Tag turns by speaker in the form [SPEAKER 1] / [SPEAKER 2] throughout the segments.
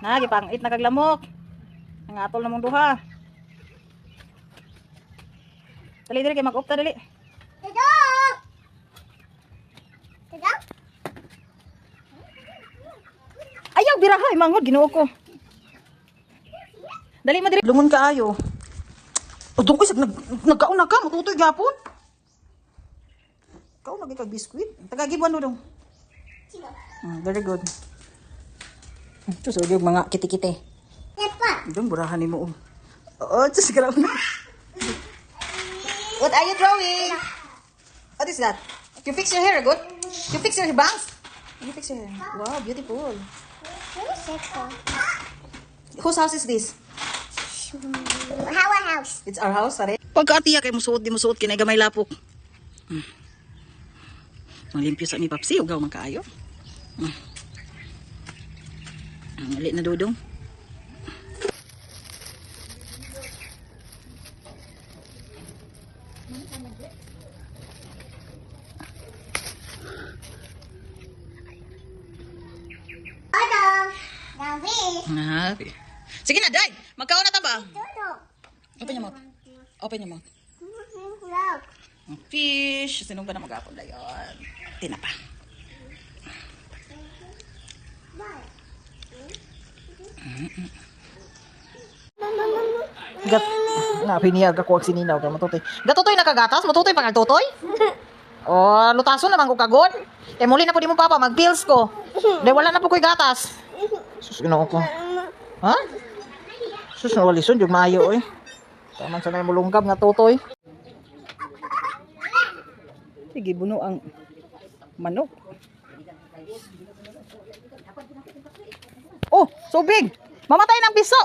[SPEAKER 1] Nagi pangit na kaglamok. Ang atol na mong duha. Dali dali kay mag-off ta dali.
[SPEAKER 2] Tada! Tada?
[SPEAKER 1] Ayaw birahay mangod Ginoo ko. Dali mo diri. Lungon kaayo. Udong ko nagkaon na ka matutoy gyapon. Kaon lagi kag biskwit. Tagagibuan mo dong. Very good. Ito sa yung mga kiti-kiti.
[SPEAKER 2] Lepa.
[SPEAKER 1] Doon burahan ni mo. Oh, just grab na. What are you drawing? What is that? You fix your hair, good? You fix your bangs? You fix your hair. Wow, beautiful. Whose house is this?
[SPEAKER 2] Our house.
[SPEAKER 1] It's our house, sare. Pagka-atiya kay musuot di musuot kinay gamay lapok. Malimpyo sa mi papsi ugaw man kaayo. Mali na dudong.
[SPEAKER 2] Gabi.
[SPEAKER 1] Sige na, Dad. Magkaon na ta ba?
[SPEAKER 2] Toto.
[SPEAKER 1] Open your mouth. Open your mouth.
[SPEAKER 2] Look.
[SPEAKER 1] Fish. Sinong ba na mag-apon na yun? Tinapa. Gat napiniyag ako ang sininaw kay matutoy. Gatutoy nakagatas, matutoy pa kag tutoy? Oh, lutaso naman ko kagod. Kay muli na po di mo papa mag-pills ko. Dahil wala na po ko'y gatas. Sus Ginoo ko. Ha? Sus nawalison jud maayo eh. Taman sa may mulunggab nga tutoy. Sige buno ang manok. Oh, so big. Mamatay ng piso.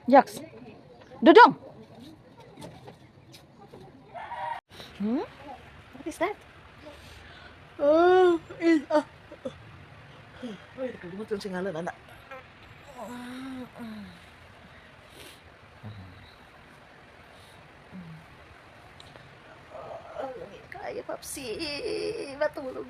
[SPEAKER 1] Jax. Dudong. What is that? Ay, nakalimutan si ngalan, anak. Kaya, Papsi. Matulog.